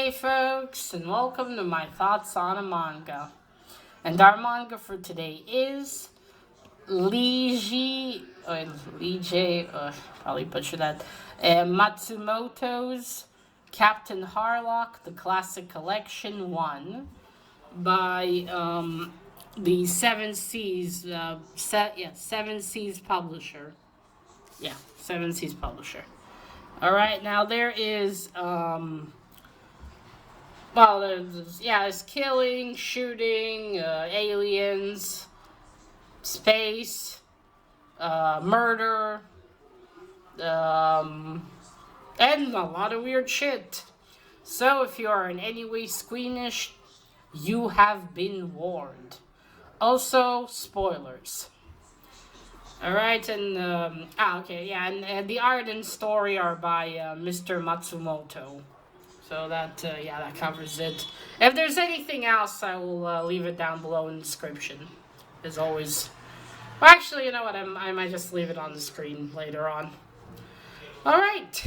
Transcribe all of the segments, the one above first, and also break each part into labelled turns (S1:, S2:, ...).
S1: Hey folks, and welcome to my thoughts on a manga. And our manga for today is Leiji, probably butchered that, Matsumoto's Captain Harlock, the Classic Collection 1 by the Seven Seas, Seven Seas Publisher. Yeah, Seven Seas Publisher. Alright, now there is, there's killing, shooting, aliens, space, murder, and a lot of weird shit. So if you are in any way squeamish, you have been warned. Also, spoilers. Alright, and, and the art and story are by Mr. Matsumoto. So that covers it. If there's anything else, I will leave it down below in the description. As always. Well, actually, you know what? I might just leave it on the screen later on. Alright.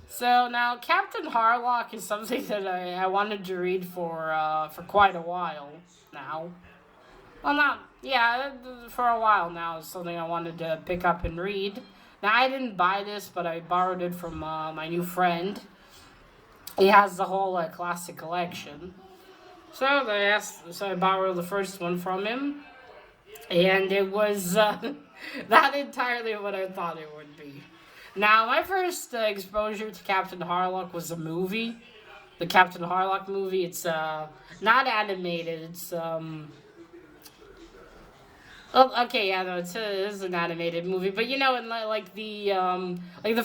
S1: So now, Captain Harlock is something that I wanted to read for quite a while now. Well, for a while now. It's something I wanted to pick up and read. Now, I didn't buy this, but I borrowed it from my new friend. He has the whole classic collection. So I borrowed the first one from him. And it was not entirely what I thought it would be. Now, my first exposure to Captain Harlock was a movie. The Captain Harlock movie. It's not animated. It's it is an animated movie, but you know, in like the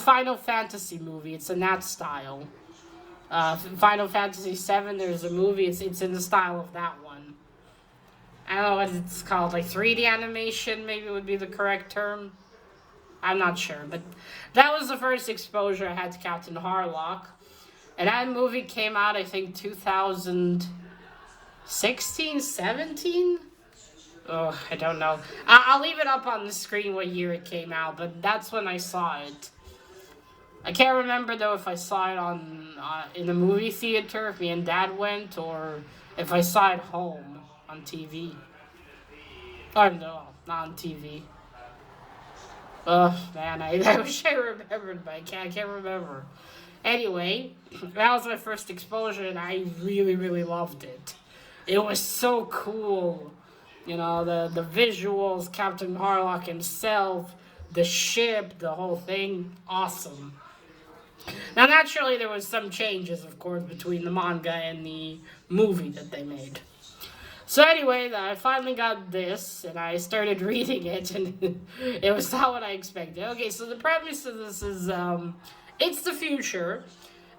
S1: Final Fantasy movie, it's in that style. Final Fantasy VII, there's a movie. It's in the style of that one. I don't know what it's called, like 3D animation, maybe would be the correct term. I'm not sure, but that was the first exposure I had to Captain Harlock, and that movie came out, I think, 2016, 17. Oh, I don't know. I'll leave it up on the screen what year it came out, but that's when I saw it. I can't remember, though, if I saw it in the movie theater, if me and Dad went, or if I saw it home on TV. Oh, no, not on TV. Oh, man, I wish I remembered, but I can't remember. Anyway, that was my first exposure, and I really, really loved it. It was so cool. You know, the visuals, Captain Harlock himself, the ship, the whole thing, awesome. Now, naturally, there was some changes, of course, between the manga and the movie that they made. So anyway, I finally got this, and I started reading it, and it was not what I expected. Okay, so the premise of this is, it's the future.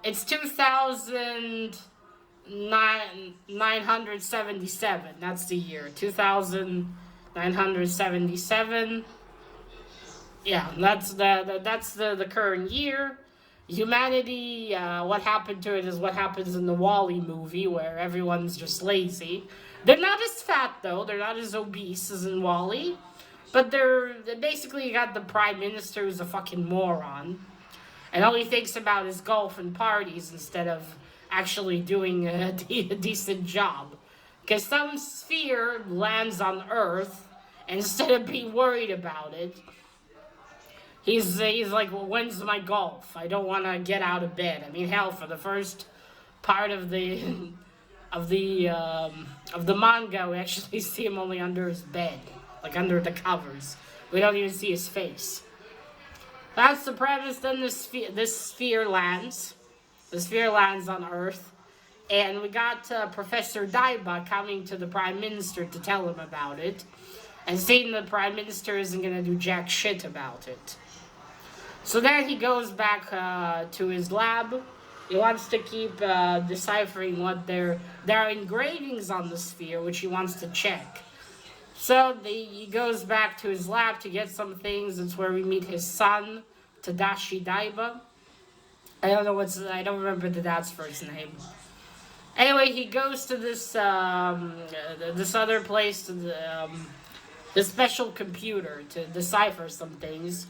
S1: It's 2977. That's the year. 2977. Yeah, that's the current year. Humanity, what happened to it is what happens in the Wall-E movie, where everyone's just lazy. They're not as fat, though. They're not as obese as in Wall-E. But they basically got the Prime Minister who's a fucking moron. And all he thinks about is golf and parties instead of actually doing a decent job. Because some sphere lands on Earth, and instead of being worried about it, he's like, well, when's my golf? I don't want to get out of bed. I mean, hell, for the first part of the manga, we actually see him only under his bed, like under the covers. We don't even see his face. That's the premise. Then this sphere lands. The sphere lands on Earth, and we got Professor Daiba coming to the Prime Minister to tell him about it, and seeing the Prime Minister isn't going to do jack shit about it. So then he goes back to his lab. He wants to keep deciphering what there are engravings on the sphere, which he wants to check. So he goes back to his lab to get some things. It's where we meet his son, Tadashi Daiba. I don't remember the dad's first name. Anyway, he goes to this other place, to the special computer to decipher some things.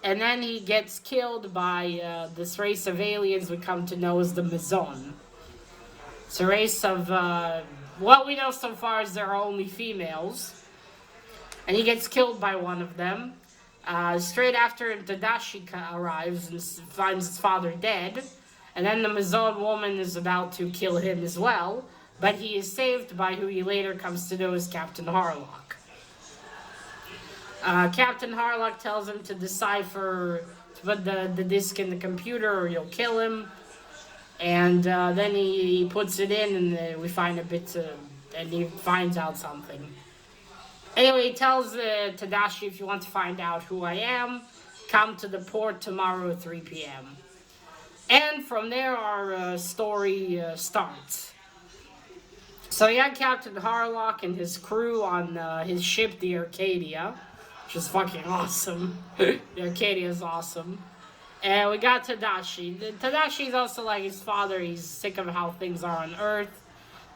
S1: And then he gets killed by this race of aliens we come to know as the Maison. It's a race of, what we know so far is there are only females. And he gets killed by one of them. Straight after Tadashi arrives and finds his father dead. And then the Mazon woman is about to kill him as well. But he is saved by who he later comes to know as Captain Harlock. Captain Harlock tells him to decipher, to put the disc in the computer or you'll kill him. And then he puts it in and we find a bit, and he finds out something. Anyway, he tells Tadashi, if you want to find out who I am, come to the port tomorrow at 3 p.m. And from there our story starts. So you had Captain Harlock and his crew on his ship, the Arcadia, which is fucking awesome. The Arcadia is awesome. And we got Tadashi. Tadashi's also like his father. He's sick of how things are on Earth.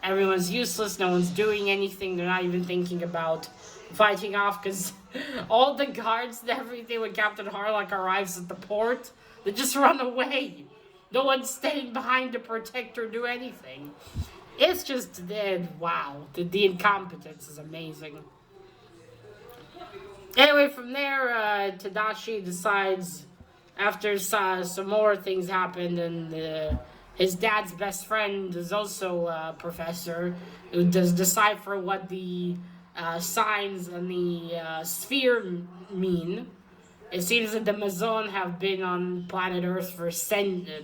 S1: Everyone's useless. No one's doing anything. They're not even thinking about fighting off because all the guards and everything when Captain Harlock arrives at the port, they just run away. No one's staying behind to protect or do anything. It's just, wow. The incompetence is amazing. Anyway, from there, Tadashi decides, after some more things happened, and his dad's best friend is also a professor who does decipher what the signs on the sphere mean. It seems that the Mazon have been on planet Earth for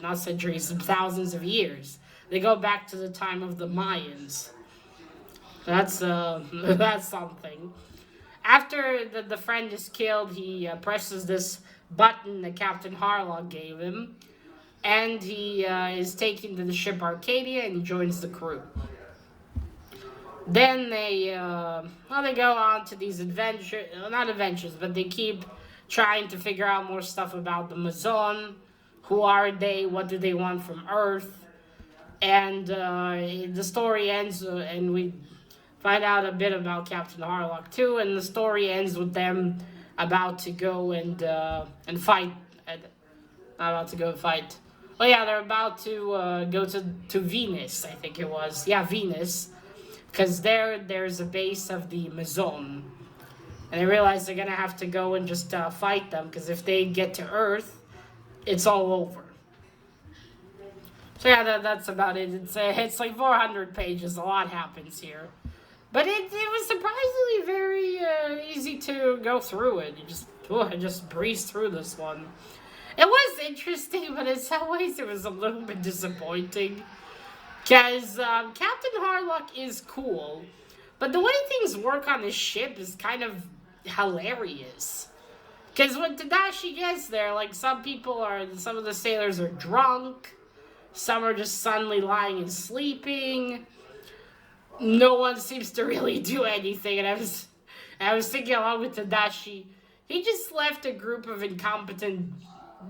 S1: not centuries, thousands of years. They go back to the time of the Mayans. That's something. After the friend is killed, he presses this button that Captain Harlock gave him, and he is taken to the ship Arcadia and he joins the crew. Then they go on to these not adventures, but they keep trying to figure out more stuff about the Mazon. Who are they? What do they want from Earth? And the story ends, and we find out a bit about Captain Harlock too, and the story ends with them about to go and fight. Not about to go and fight. Oh yeah, they're about to go to Venus, I think it was. Yeah, Venus. Because there's a base of the Mazon. And they realize they're going to have to go and just fight them, because if they get to Earth, it's all over. So yeah, that's about it. It's like 400 pages. A lot happens here. But it was surprisingly very easy to go through it. I just breezed through this one. It was interesting, but in some ways it was a little bit disappointing. Because Captain Harlock is cool, but the way things work on his ship is kind of hilarious. Because when Tadashi gets there, like some of the sailors are drunk, some are just suddenly lying and sleeping. No one seems to really do anything, and I was thinking along with Tadashi, he just left a group of incompetent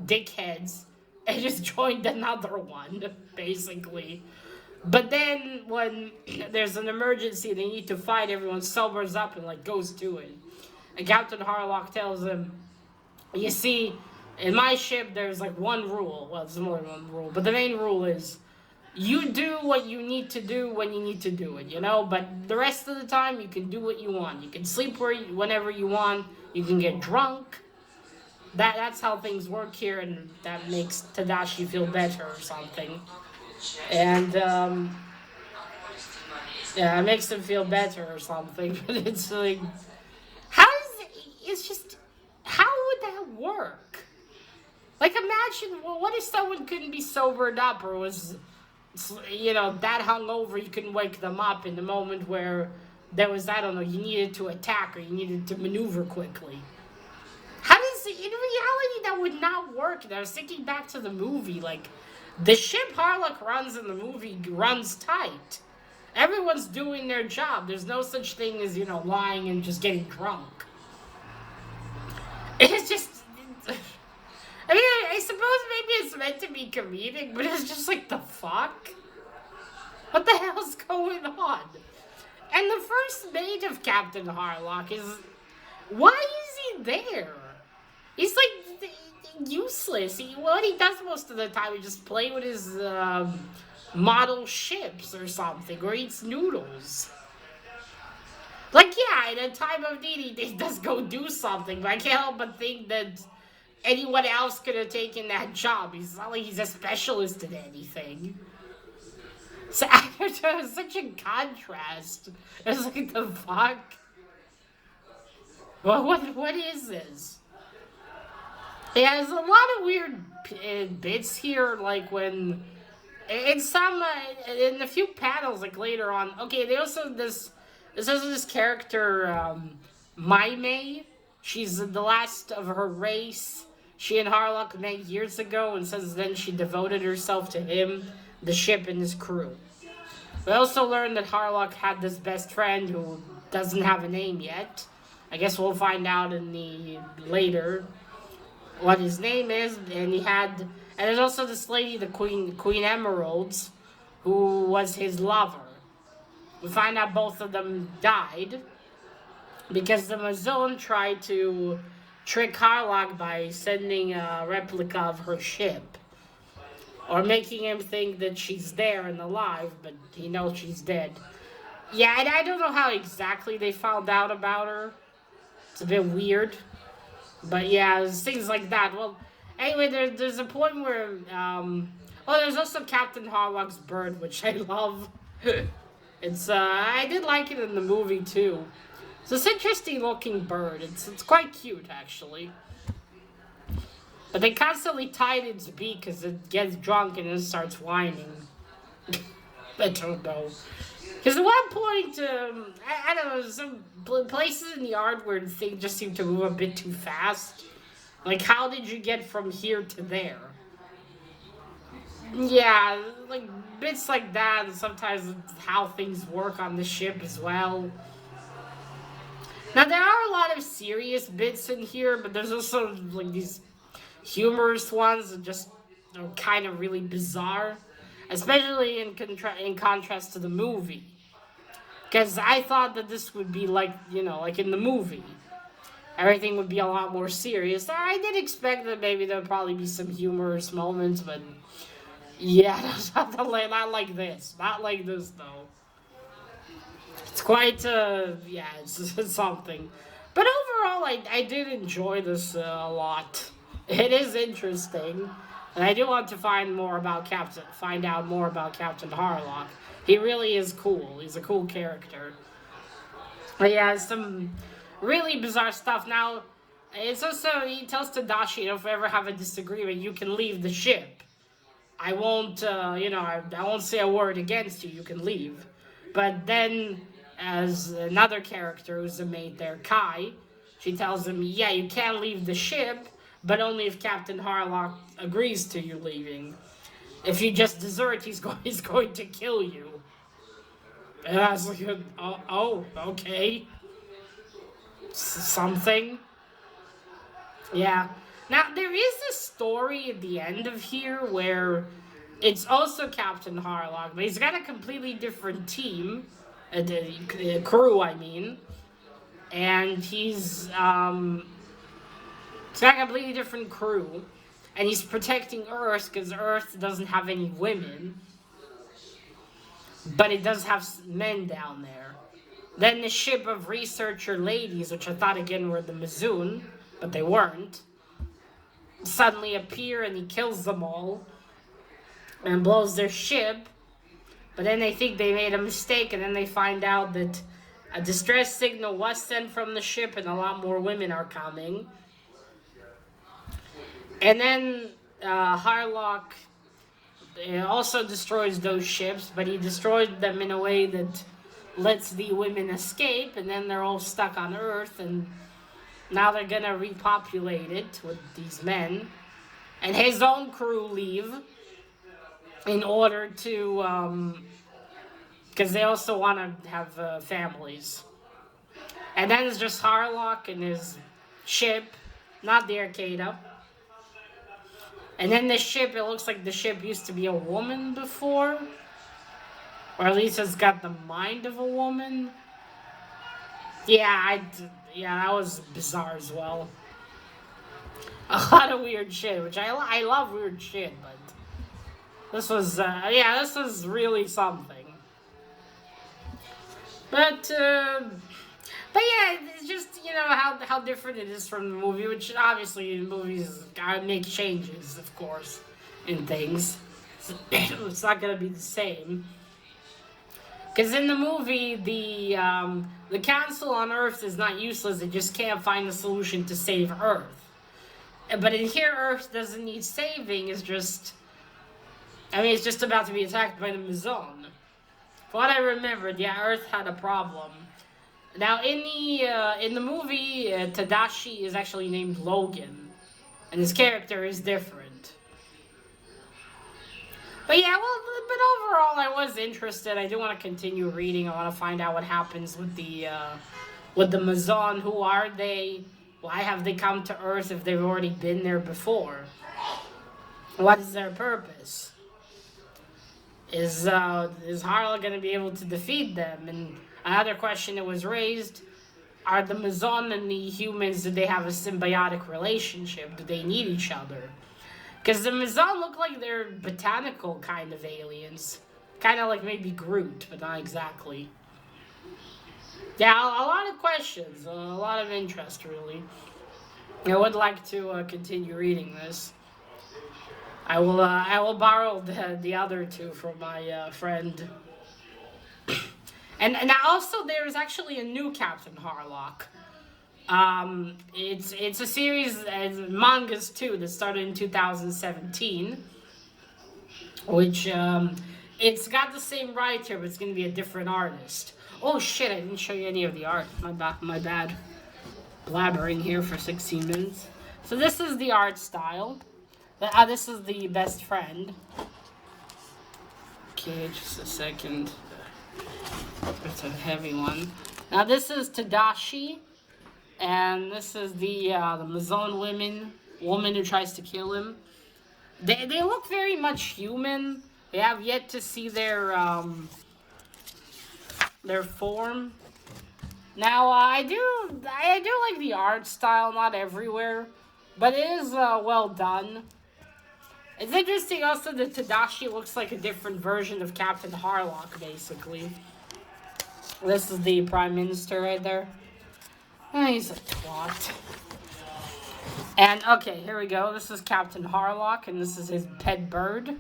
S1: dickheads and just joined another one, basically. But then when there's an emergency, they need to fight, everyone sobers up and goes to it. And Captain Harlock tells him, you see, in my ship there's one rule. Well, there's more than one rule, but the main rule is you do what you need to do when you need to do it, But the rest of the time, you can do what you want. You can sleep whenever you want. You can get drunk. That's how things work here, and that makes Tadashi feel better or something. And, it makes him feel better or something. But it's like, how would that work? Imagine, what if someone couldn't be sobered up or was, that hungover you couldn't wake them up in the moment where there was, you needed to attack or you needed to maneuver quickly. In reality, that would not work. And I was thinking back to the movie, the ship Harlock runs in the movie runs tight. Everyone's doing their job. There's no such thing as, lying and just getting drunk. It's just, I suppose maybe it's meant to be comedic, but it's just the fuck? What the hell's going on? And the first mate of Captain Harlock why is he there? He's useless. What he does most of the time is just play with his model ships or something, or eats noodles. Like, yeah, in a time of need, he does go do something, but I can't help but think that anyone else could have taken that job. He's not like he's a specialist in anything. So, it's such a contrast. It's like, the fuck? What is this? Yeah, there's a lot of weird bits here, like when in some in a few panels, like later on. Okay, they also there's also this character Mai. She's the last of her race. She and Harlock met years ago, and since then she devoted herself to him, the ship, and his crew. We also learned that Harlock had this best friend who doesn't have a name yet. I guess we'll find out in the later what his name is, and there's also this lady, the Queen Emeralds, who was his lover. We find out both of them died because the Mazone tried to trick Harlock by sending a replica of her ship, or making him think that she's there and alive, but he knows she's dead. Yeah, and I don't know how exactly they found out about her. It's a bit weird. But yeah, there's things like that. Well, anyway, there's a point where, there's also Captain Harlock's bird, which I love. I did like it in the movie too. It's this interesting looking bird. It's quite cute, actually. But they constantly tie it its beak because it gets drunk and then starts whining. I don't know. Because at one point, I don't know, some places in the yard where things just seem to move a bit too fast. Like, how did you get from here to there? Yeah, like, bits like that, and sometimes how things work on the ship as well. Now, there are a lot of serious bits in here, but there's also, like, these humorous ones that just are kind of really bizarre. Especially in contrast to the movie. Because I thought that this would be like, like in the movie. Everything would be a lot more serious. I did expect that maybe there would probably be some humorous moments, but yeah, not like this. Not like this, though. It's quite, it's something. But overall, I did enjoy this a lot. It is interesting. And I do want to find out more about Captain Harlock. He really is cool. He's a cool character. But yeah, some really bizarre stuff. Now, it's also, he tells Tadashi, if we ever have a disagreement, you can leave the ship. I won't, I won't say a word against you. You can leave. But then, as another character who's a mate there, Kai, she tells him, yeah, you can leave the ship, but only if Captain Harlock agrees to you leaving. If you just desert, he's going to kill you. And I was like, okay. Something. Yeah. Now, there is a story at the end of here where it's also Captain Harlock, but he's got a completely different team, crew, I mean. And he's got a completely different crew. And he's protecting Earth because Earth doesn't have any women. But it does have men down there. Then the ship of researcher ladies, which I thought again were the Mizoon, but they weren't, suddenly appear and he kills them all and blows their ship. But then they think they made a mistake, and then they find out that a distress signal was sent from the ship and a lot more women are coming. And then Harlock also destroys those ships, but he destroyed them in a way that lets the women escape, and then they're all stuck on Earth, and now they're gonna repopulate it with these men. And his own crew leave in order to, because they also want to have families. And then it's just Harlock and his ship, not the Arcada. And then the ship, it looks like the ship used to be a woman before. Or at least it's got the mind of a woman. Yeah, that was bizarre as well. A lot of weird shit, which I love weird shit, but this was really something. But yeah, it's just, how different it is from the movie, which obviously in movies gotta make changes, of course, in things. It's not gonna be the same. Because in the movie, the council on Earth is not useless; they just can't find a solution to save Earth. But in here, Earth doesn't need saving. It's just about to be attacked by the Mizon. From what I remembered, yeah, Earth had a problem. Now, in the movie, Tadashi is actually named Logan, and his character is different. But yeah, but overall, I was interested. I do want to continue reading. I want to find out what happens with the Mazon. Who are they? Why have they come to Earth if they've already been there before? What is their purpose? Is Harlock going to be able to defeat them? And another question that was raised: are the Mazon and the humans, do they have a symbiotic relationship? Do they need each other? Because the Mizan look like they're botanical kind of aliens. Kind of like maybe Groot, but not exactly. Yeah, a lot of questions. A lot of interest, really. I would like to continue reading this. I will borrow the other two from my friend. And also there's actually a new Captain Harlock. It's a series, mangas too, that started in 2017, which it's got the same writer, but it's gonna be a different artist. Oh shit! I didn't show you any of the art. My bad. Blabbering here for 16 minutes. So this is the art style. This is the best friend. Okay, just a second. It's a heavy one. Now this is Tadashi. And this is the Mazon woman who tries to kill him. They look very much human. We have yet to see their form. Now I do like the art style, not everywhere, but it is well done. It's interesting also that Tadashi looks like a different version of Captain Harlock, basically. This is the Prime Minister right there. Oh, he's a twat. And, okay, here we go. This is Captain Harlock, and this is his pet bird.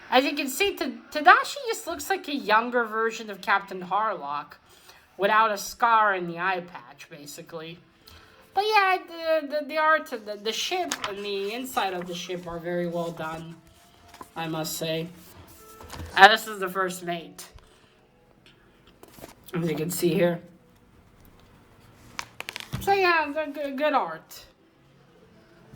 S1: As you can see, Tadashi just looks like a younger version of Captain Harlock, without a scar in the eye patch, basically. But yeah, the art, the ship, and the inside of the ship are very well done, I must say. And this is the first mate, as you can see here. So yeah, good art.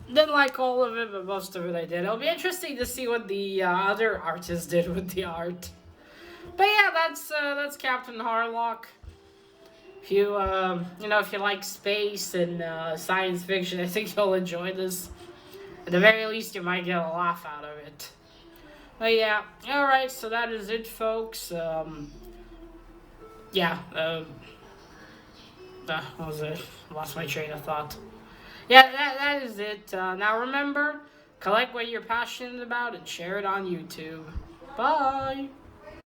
S1: Didn't like all of it, but most of it I did. It'll be interesting to see what the other artists did with the art. But yeah, that's Captain Harlock. If you if you like space and science fiction, I think you'll enjoy this. At the very least, you might get a laugh out of it. But yeah, all right. So that is it, folks. What was it? Lost my train of thought. Yeah, that is it. Now remember, collect what you're passionate about and share it on YouTube. Bye!